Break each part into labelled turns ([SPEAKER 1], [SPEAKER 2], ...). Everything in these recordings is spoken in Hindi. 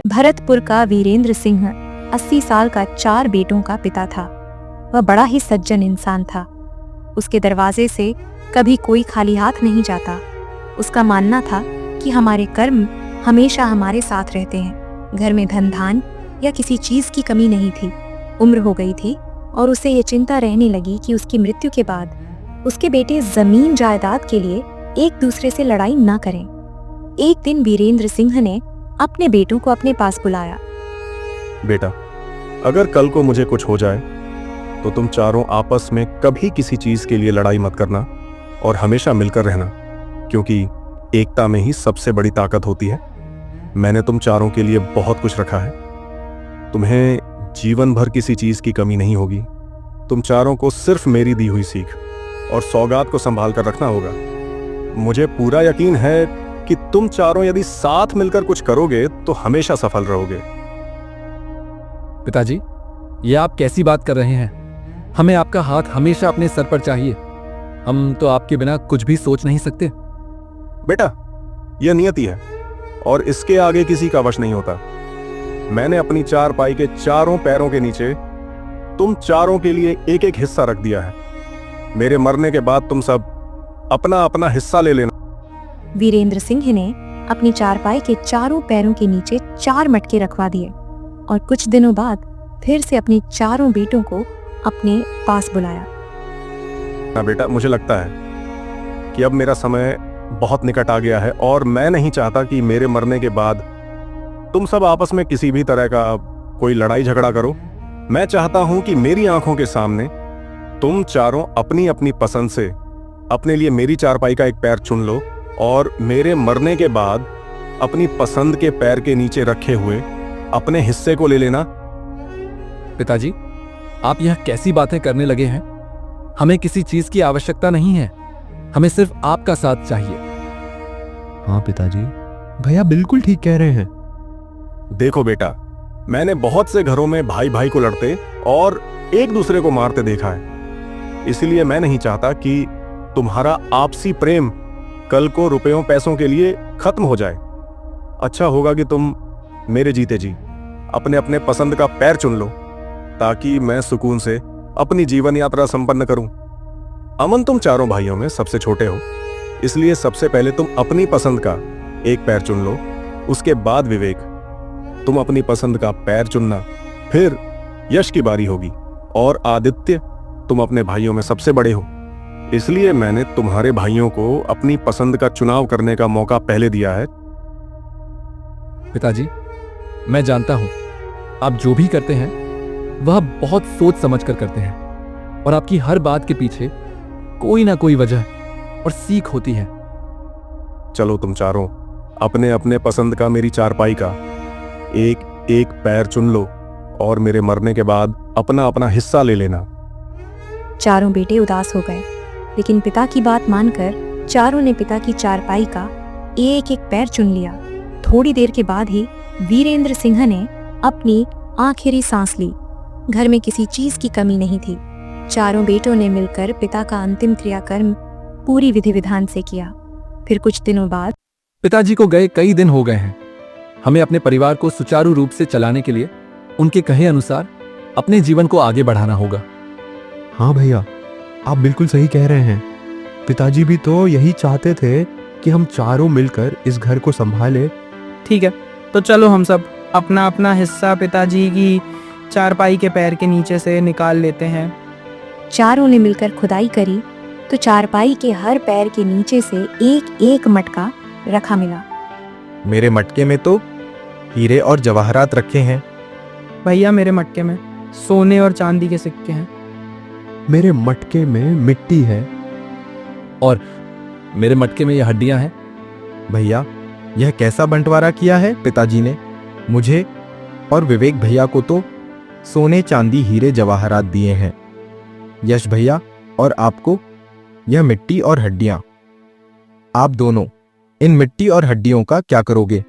[SPEAKER 1] भरतपुर का वीरेंद्र सिंह 80 साल का 4 बेटों का पिता था। वह बड़ा ही सज्जन इंसान था। उसके दरवाजे से कभी कोई खाली हाथ नहीं जाता। उसका मानना था कि हमारे कर्म हमेशा हमारे साथ रहते हैं। घर में धन धान या किसी चीज की कमी नहीं थी। उम्र हो गई थी और उसे ये चिंता रहने लगी कि उसकी मृत्यु के बाद उसके बेटे जमीन जायदाद के लिए एक दूसरे से लड़ाई न करें। एक दिन वीरेंद्र सिंह ने अपने बेटों को अपने पास बुलाया।
[SPEAKER 2] बेटा, अगर कल को मुझे कुछ हो जाए तो तुम चारों आपस में कभी किसी चीज के लिए लड़ाई मत करना और हमेशा मिलकर रहना, क्योंकि एकता में ही सबसे बड़ी ताकत होती है। मैंने तुम चारों के लिए बहुत कुछ रखा है। तुम्हें जीवन भर किसी चीज की कमी नहीं होगी। तुम चारों को सिर्फ मेरी दी हुई सीख और सौगात को संभाल कर रखना होगा। मुझे पूरा यकीन है कि तुम चारों यदि साथ मिलकर कुछ करोगे तो हमेशा सफल रहोगे।
[SPEAKER 3] पिताजी, ये आप कैसी बात कर रहे हैं? हमें आपका हाथ हमेशा अपने सर पर चाहिए। हम तो आपके बिना कुछ भी सोच नहीं सकते।
[SPEAKER 2] बेटा, यह नियति है और इसके आगे किसी का वश नहीं होता। मैंने अपनी चारपाई के चारों पैरों के नीचे तुम चारों के लिए एक एक हिस्सा रख दिया है। मेरे मरने के बाद तुम सब अपना अपना हिस्सा ले लेना।
[SPEAKER 1] वीरेंद्र सिंह ने अपनी चारपाई के चारों पैरों के नीचे 4 मटके रखवा दिए और कुछ दिनों बाद फिर से अपने चारों बेटों को अपने पास बुलाया।
[SPEAKER 2] ना बेटा, मुझे लगता है कि अब मेरा समय बहुत निकट आ गया है और मैं नहीं चाहता कि मेरे मरने के बाद तुम सब आपस में किसी भी तरह का कोई लड़ाई झगड़ा करो। मैं चाहता हूं कि मेरी आंखों के सामने तुम चारों अपनी अपनी पसंद से अपने लिए मेरी चारपाई का एक पैर चुन लो और मेरे मरने के बाद अपनी पसंद के पैर के नीचे रखे हुए अपने हिस्से को ले लेना।
[SPEAKER 3] पिताजी, आप यह कैसी बातें करने लगे हैं? हमें किसी चीज की आवश्यकता नहीं है। हमें सिर्फ आपका साथ चाहिए।
[SPEAKER 4] हाँ पिताजी, भैया बिल्कुल ठीक कह रहे हैं।
[SPEAKER 2] देखो बेटा, मैंने बहुत से घरों में भाई भाई को लड़ते और एक दूसरे को मारते देखा है। इसलिए मैं नहीं चाहता कि तुम्हारा आपसी प्रेम कल को रुपयों पैसों के लिए खत्म हो जाए। अच्छा होगा कि तुम मेरे जीते जी अपने अपने पसंद का पैर चुन लो ताकि मैं सुकून से अपनी जीवन यात्रा संपन्न करूं। अमन, तुम चारों भाइयों में सबसे छोटे हो, इसलिए सबसे पहले तुम अपनी पसंद का एक पैर चुन लो। उसके बाद विवेक, तुम अपनी पसंद का पैर चुनना। फिर यश की बारी होगी और आदित्य, तुम अपने भाइयों में सबसे बड़े हो, इसलिए मैंने तुम्हारे भाइयों को अपनी पसंद का चुनाव करने का मौका पहले दिया है।
[SPEAKER 3] पिताजी, मैं जानता हूं आप जो भी करते हैं वह बहुत सोच समझ कर करते हैं और आपकी हर बात के पीछे कोई ना कोई वजह और सीख होती है।
[SPEAKER 2] चलो तुम चारों अपने अपने पसंद का मेरी चारपाई का एक एक पैर चुन लो और मेरे मरने के बाद अपना अपना हिस्सा ले लेना।
[SPEAKER 1] चारों बेटे उदास हो गए, लेकिन पिता की बात मानकर चारों ने पिता की चारपाई का एक एक पैर चुन लिया। थोड़ी देर के बाद ही वीरेंद्र सिंह ने अपनी आखिरी सांस ली। घर में किसी चीज की कमी नहीं थी। चारों बेटों ने मिलकर पिता का अंतिम क्रियाकर्म पूरी विधि विधान से किया। फिर कुछ दिनों बाद
[SPEAKER 3] पिताजी को गए कई दिन हो गए हैं। हमें अपने परिवार को सुचारू रूप से चलाने के लिए उनके कहे अनुसार अपने जीवन को आगे बढ़ाना होगा।
[SPEAKER 4] हाँ भैया, आप बिल्कुल सही कह रहे हैं। पिताजी भी तो यही चाहते थे कि हम चारों मिलकर इस घर को संभालें।
[SPEAKER 5] ठीक है, तो चलो हम सब अपना अपना हिस्सा पिताजी की चारपाई के पैर के नीचे से निकाल लेते हैं।
[SPEAKER 1] चारों ने मिलकर खुदाई करी तो चारपाई के हर पैर के नीचे से एक एक मटका रखा मिला।
[SPEAKER 6] मेरे मटके में तो हीरे और जवाहरात रखे हैं।
[SPEAKER 5] भैया, मेरे मटके में सोने और चांदी के सिक्के हैं।
[SPEAKER 4] मेरे मटके में मिट्टी है
[SPEAKER 3] और मेरे मटके में ये हड्डियां हैं।
[SPEAKER 6] भैया, यह कैसा बंटवारा किया है पिताजी ने? मुझे और विवेक भैया को तो सोने चांदी हीरे जवाहरात दिए हैं। यश भैया और आपको यह मिट्टी और हड्डियां। आप दोनों इन मिट्टी और हड्डियों का क्या करोगे?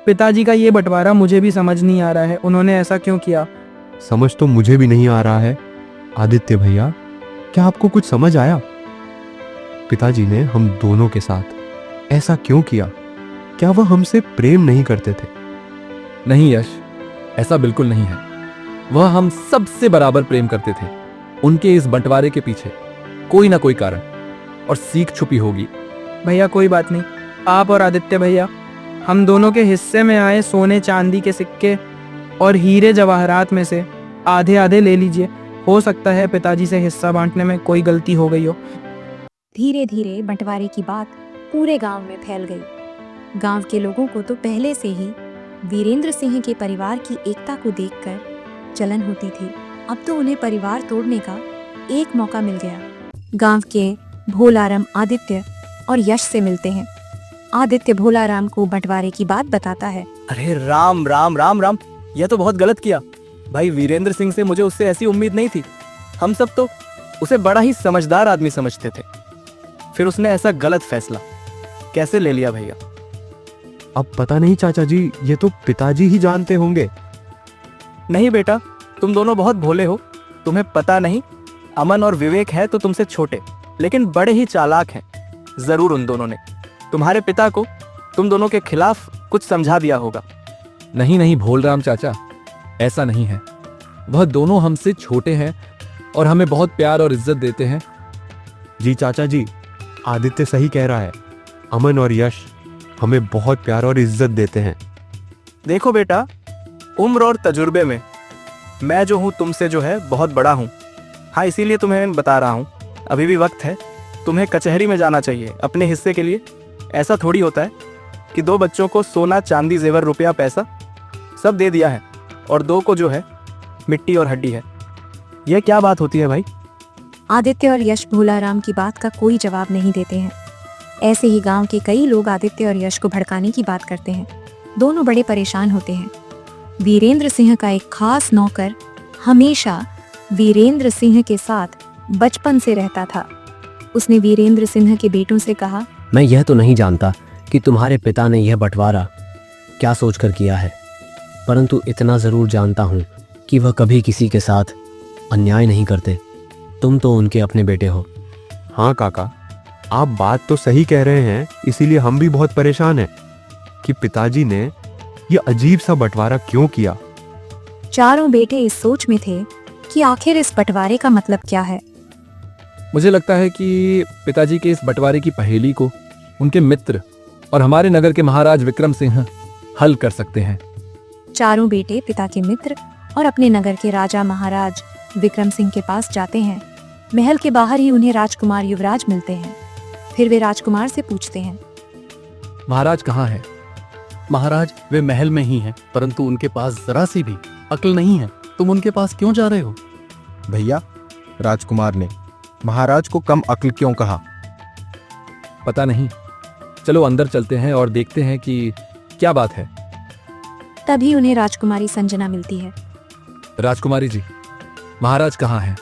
[SPEAKER 5] पिताजी का ये बंटवारा मुझे भी समझ नहीं आ रहा है। उन्होंने ऐसा क्यों किया?
[SPEAKER 4] समझ तो मुझे भी नहीं आ रहा है। आदित्य भैया, क्या आपको कुछ समझ आया? पिताजी ने हम दोनों के साथ ऐसा क्यों किया? क्या वह हमसे प्रेम नहीं करते थे?
[SPEAKER 3] नहीं यश, ऐसा बिल्कुल नहीं है। वह हम सबसे बराबर प्रेम करते थे। उनके इस बंटवारे के पीछे कोई ना कोई कारण और सीख छुपी होगी।
[SPEAKER 5] भैया कोई बात नहीं, आप और आदित्य भैया हम दोनों के हिस्से में आए सोने चांदी के सिक्के और हीरे जवाहरात में से आधे आधे ले लीजिए। हो सकता है पिताजी से हिस्सा बांटने में कोई गलती हो गई हो।
[SPEAKER 1] धीरे धीरे बंटवारे की बात पूरे गांव में फैल गई। गांव के लोगों को तो पहले से ही वीरेंद्र सिंह के परिवार की एकता को देखकर जलन होती थी। अब तो उन्हें परिवार तोड़ने का एक मौका मिल गया। गांव के भोलाराम आदित्य और यश से मिलते हैं। आदित्य भोलाराम को बंटवारे की बात बताता है।
[SPEAKER 7] अरे राम राम राम राम, यह तो बहुत गलत किया भाई। वीरेंद्र सिंह से मुझे उससे ऐसी उम्मीद नहीं थी। हम सब तो उसे बड़ा ही समझदार आदमी समझते थे, फिर उसने ऐसा गलत फैसला कैसे ले लिया भैया?
[SPEAKER 4] अब पता नहीं चाचा जी, ये तो पिताजी ही जानते होंगे।
[SPEAKER 7] नहीं बेटा, तुम दोनों बहुत भोले हो। तुम्हें पता नहीं, अमन और विवेक है तो तुमसे छोटे लेकिन बड़े ही चालाक हैं। जरूर उन दोनों ने तुम्हारे पिता को तुम दोनों के खिलाफ कुछ समझा दिया होगा।
[SPEAKER 3] नहीं नहीं भोलराम चाचा, ऐसा नहीं है। वह दोनों हमसे छोटे हैं और हमें बहुत प्यार और इज्जत देते हैं।
[SPEAKER 4] जी चाचा जी, आदित्य सही कह रहा है। अमन और यश हमें बहुत प्यार और इज्जत देते हैं।
[SPEAKER 7] देखो बेटा, उम्र और तजुर्बे में मैं जो हूं तुमसे जो है बहुत बड़ा हूं। हाँ, इसीलिए तुम्हें बता रहा हूं, अभी भी वक्त है। तुम्हें कचहरी में जाना चाहिए अपने हिस्से के लिए। ऐसा थोड़ी होता है कि 2 बच्चों को सोना चांदी जेवर रुपया पैसा सब दे दिया है और 2 को जो है मिट्टी और हड्डी है। यह क्या बात होती है भाई?
[SPEAKER 1] आदित्य और यश भोलाराम की बात का कोई जवाब नहीं देते हैं। ऐसे ही गांव के कई लोग आदित्य और यश को भड़काने की बात करते हैं। दोनों बड़े परेशान होते हैं। वीरेंद्र सिंह का एक खास नौकर हमेशा वीरेंद्र सिंह के साथ बचपन से रहता था। उसने वीरेंद्र सिंह के बेटों से कहा,
[SPEAKER 8] मैं यह तो नहीं जानता कि तुम्हारे पिता ने यह बंटवारा क्या सोचकर किया है, परंतु इतना जरूर जानता हूँ कि वह कभी किसी के साथ अन्याय नहीं करते। तुम तो उनके अपने बेटे हो।
[SPEAKER 4] हाँ काका, आप बात तो सही कह रहे हैं। इसीलिए हम भी बहुत परेशान हैं कि पिताजी ने ये अजीब सा बंटवारा क्यों किया।
[SPEAKER 1] चारों बेटे इस सोच में थे कि आखिर इस बंटवारे का मतलब क्या है।
[SPEAKER 3] मुझे लगता है कि पिताजी के इस बंटवारे की पहेली को उनके मित्र और हमारे नगर के महाराज विक्रम सिंह हल कर सकते हैं।
[SPEAKER 1] चारों बेटे पिता के मित्र और अपने नगर के राजा महाराज विक्रम सिंह के पास जाते हैं। महल के बाहर ही उन्हें राजकुमार युवराज मिलते हैं। फिर वे राजकुमार से पूछते हैं,
[SPEAKER 3] महाराज कहाँ है?
[SPEAKER 9] महाराज, वे महल में ही हैं, परंतु उनके पास जरा सी भी अक्ल नहीं है। तुम उनके पास क्यों जा रहे हो?
[SPEAKER 6] भैया, राजकुमार ने महाराज को कम अक्ल क्यों कहा?
[SPEAKER 3] पता नहीं। चलो अंदर चलते हैं और देखते हैं कि क्या बात है।
[SPEAKER 1] तभी उन्हें राजकुमारी संजना मिलती है।
[SPEAKER 3] राजकुमारी जी, महाराज कहाँ हैं?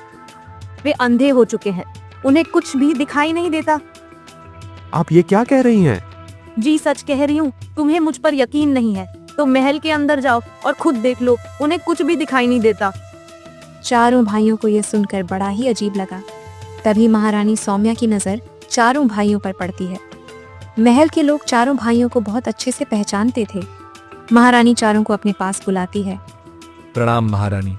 [SPEAKER 10] वे अंधे हो चुके हैं, उन्हें कुछ भी दिखाई नहीं देता।
[SPEAKER 4] आप ये क्या कह रही हैं?
[SPEAKER 10] जी सच कह रही हूँ। तुम्हें मुझ पर यकीन नहीं है तो महल के अंदर जाओ और खुद देख लो, उन्हें कुछ भी दिखाई नहीं देता।
[SPEAKER 1] चारों भाइयों को यह सुनकर बड़ा ही अजीब लगा। तभी महारानी सौम्या की नजर चारों भाइयों पर पड़ती है। महल के लोग चारों भाइयों को बहुत अच्छे से पहचानते थे। महारानी चारों को अपने पास बुलाती है।
[SPEAKER 3] प्रणाम महारानी।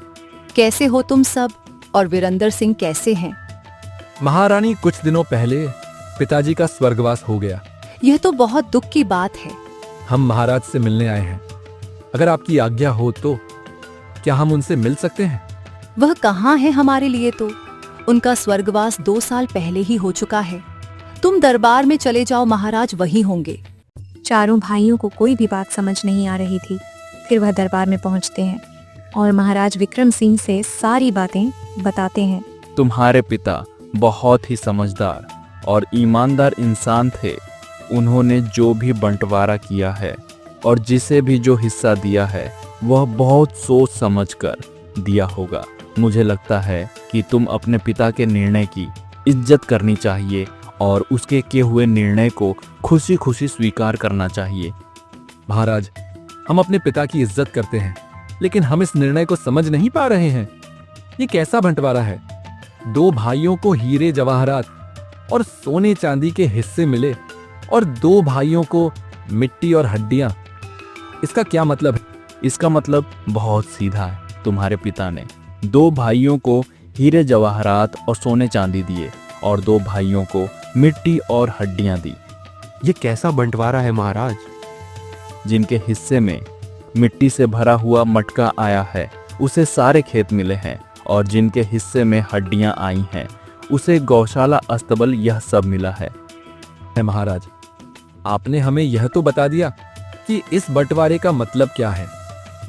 [SPEAKER 11] कैसे हो तुम सब, और वीरेंद्र सिंह कैसे हैं?
[SPEAKER 3] महारानी, कुछ दिनों पहले पिताजी का स्वर्गवास हो गया।
[SPEAKER 11] यह तो बहुत दुख की बात है।
[SPEAKER 3] हम महाराज से मिलने आए हैं। अगर आपकी आज्ञा हो तो क्या हम उनसे मिल सकते हैं?
[SPEAKER 11] वह कहाँ है हमारे लिए तो। उनका स्वर्गवास 2 साल पहले ही हो चुका है। तुम दरबार में चले जाओ, महाराज वही होंगे।
[SPEAKER 1] चारों भाइयों को कोई भी बात समझ नहीं आ रही थी। फिर वह दरबार में पहुंचते हैं और महाराज विक्रम सिंह से सारी बातें बताते हैं।
[SPEAKER 12] तुम्हारे पिता बहुत ही समझदार और ईमानदार इंसान थे। उन्होंने जो भी बंटवारा किया है और जिसे भी जो हिस्सा दिया है वह बहुत सोच समझकर दिया होगा। मुझे लगता है कि तुम अपने पिता के निर्णय की इज्जत करनी चाहिए और उसके किए हुए निर्णय को खुशी खुशी स्वीकार करना चाहिए।
[SPEAKER 3] महाराज, हम अपने पिता की इज्जत करते हैं, लेकिन हम इस निर्णय को समझ नहीं पा रहे हैं। ये कैसा बंटवारा है? 2 भाइयों को हीरे जवाहरात और सोने चांदी के हिस्से मिले और 2 भाइयों को मिट्टी और हड्डियां, इसका क्या मतलब है?
[SPEAKER 12] इसका मतलब बहुत सीधा है। तुम्हारे पिता ने 2 भाइयों को हीरे जवाहरात और सोने चांदी दिए और 2 भाइयों को मिट्टी और हड्डियां दी।
[SPEAKER 4] ये कैसा बंटवारा है महाराज?
[SPEAKER 12] जिनके हिस्से में मिट्टी से भरा हुआ मटका आया है उसे सारे खेत मिले हैं, और जिनके हिस्से में हड्डियां आई हैं उसे गौशाला, अस्तबल, यह सब मिला है।
[SPEAKER 3] महाराज, आपने हमें यह तो बता दिया कि इस बंटवारे का मतलब क्या है,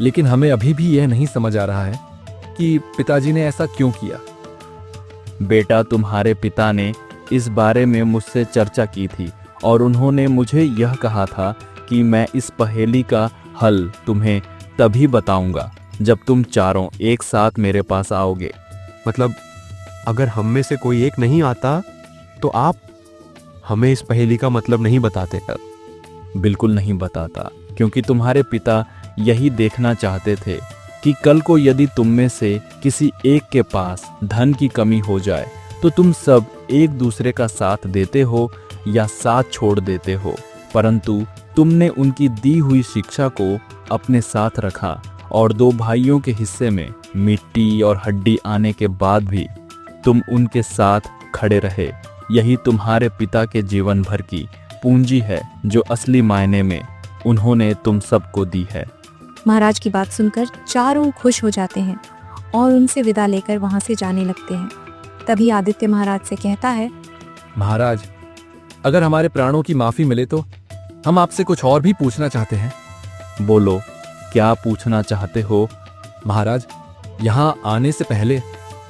[SPEAKER 3] लेकिन हमें अभी भी यह नहीं समझ आ रहा है कि पिताजी ने ऐसा क्यों किया।
[SPEAKER 12] बेटा, तुम्हारे पिता ने इस बारे में मुझसे चर्चा की थी और उन्होंने मुझे यह कहा था कि मैं इस पहेली का हल तुम्हें तभी बताऊंगा जब तुम चारों एक साथ मेरे पास आओगे।
[SPEAKER 4] मतलब अगर हम में से कोई एक नहीं आता तो आप हमें इस पहेली का मतलब नहीं बताते?
[SPEAKER 12] बिल्कुल नहीं बताता, क्योंकि तुम्हारे पिता यही देखना चाहते थे कि कल को यदि तुम में से किसी एक के पास धन की कमी हो जाए तो तुम सब एक दूसरे का साथ देते हो या साथ छोड़ देते हो, परंतु तुमने उनकी दी हुई शिक्षा को अपने साथ रखा और 2 भाइयों के हिस्से में मिट्टी और हड्डी आने के बाद भी तुम उनके साथ खड़े रहे। यही तुम्हारे पिता के जीवन भर की पूंजी है जो असली मायने में उन्होंने तुम सबको दी है।
[SPEAKER 1] महाराज की बात सुनकर चारों खुश हो जाते हैं और उनसे विदा लेकर वहां से जाने लगते हैं। तभी आदित्य महाराज से कहता है,
[SPEAKER 3] महाराज, अगर हमारे प्राणों की माफी मिले तो हम आपसे कुछ और भी पूछना चाहते हैं।
[SPEAKER 12] बोलो, क्या पूछना चाहते हो?
[SPEAKER 3] महाराज, यहाँ आने से पहले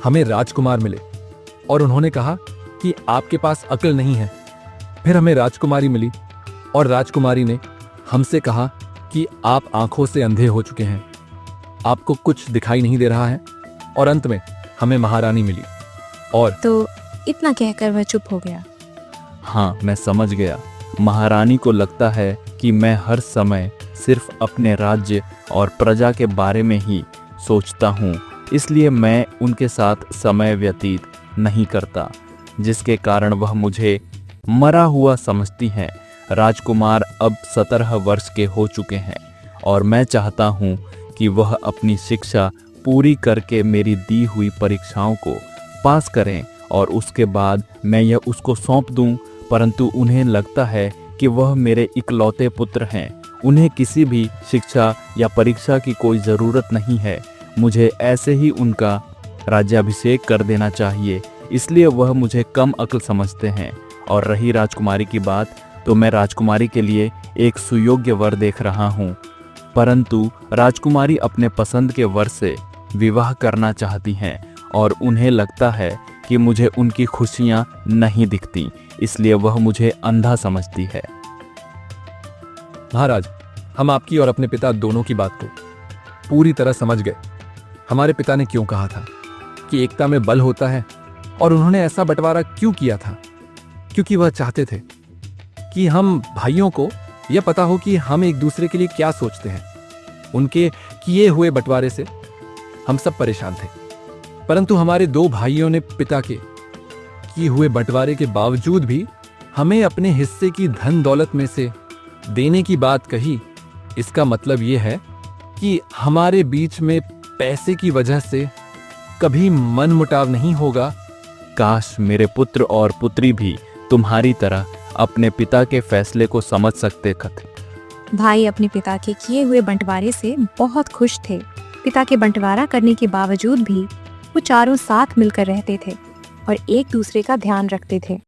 [SPEAKER 3] हमें राजकुमार मिले और उन्होंने कहा कि आपके पास अक्ल नहीं है। फिर हमें राजकुमारी मिली और राजकुमारी ने हमसे कहा कि आप आंखों से अंधे हो चुके हैं, आपको कुछ दिखाई नहीं दे रहा है, और अंत में हमें महारानी मिली। और
[SPEAKER 1] तो इतना कहकर वह चुप हो गया।
[SPEAKER 12] हाँ, मैं समझ गया। महारानी को लगता है कि मैं हर समय सिर्फ अपने राज्य और प्रजा के बारे में ही सोचता हूँ, इसलिए मैं उनके साथ समय व्यतीत नहीं करता, जिसके कारण वह मुझे मरा हुआ समझती हैं। राजकुमार अब 17 वर्ष के हो चुके हैं और मैं चाहता हूँ कि वह अपनी शिक्षा पूरी करके मेरी दी हुई परीक्षाओं को पास करें और उसके बाद मैं यह उसको सौंप दूं, परंतु उन्हें लगता है कि वह मेरे इकलौते पुत्र हैं। उन्हें किसी भी शिक्षा या परीक्षा की कोई ज़रूरत नहीं है। मुझे ऐसे ही उनका राज्याभिषेक कर देना चाहिए, इसलिए वह मुझे कम अक्ल समझते हैं। और रही राजकुमारी की बात, तो मैं राजकुमारी के लिए एक सुयोग्य वर देख रहा हूँ, परंतु राजकुमारी अपने पसंद के वर से विवाह करना चाहती हैं और उन्हें लगता है कि मुझे उनकी खुशियाँ नहीं दिखती, इसलिए वह मुझे अंधा समझती है।
[SPEAKER 3] महाराज, हम आपकी और अपने पिता दोनों की बात को पूरी तरह समझ गए। हमारे पिता ने क्यों कहा था कि एकता में बल होता है, और उन्होंने ऐसा बंटवारा क्यों किया था, क्योंकि वह चाहते थे कि हम भाइयों को यह पता हो कि हम एक दूसरे के लिए क्या सोचते हैं। उनके किए हुए बंटवारे से हम सब परेशान थे, परंतु हमारे 2 भाइयों ने पिता के किए हुए बंटवारे के बावजूद भी हमें अपने हिस्से की धन दौलत में से देने की बात कही। इसका मतलब यह है कि हमारे बीच में पैसे की वजह से कभी मनमुटाव नहीं होगा।
[SPEAKER 12] काश मेरे पुत्र और पुत्री भी तुम्हारी तरह अपने पिता के फैसले को समझ सकते थे।
[SPEAKER 1] भाई अपने पिता के किए हुए बंटवारे से बहुत खुश थे। पिता के बंटवारा करने के बावजूद भी वो चारों साथ मिलकर रहते थे और एक दूसरे का ध्यान रखते थे।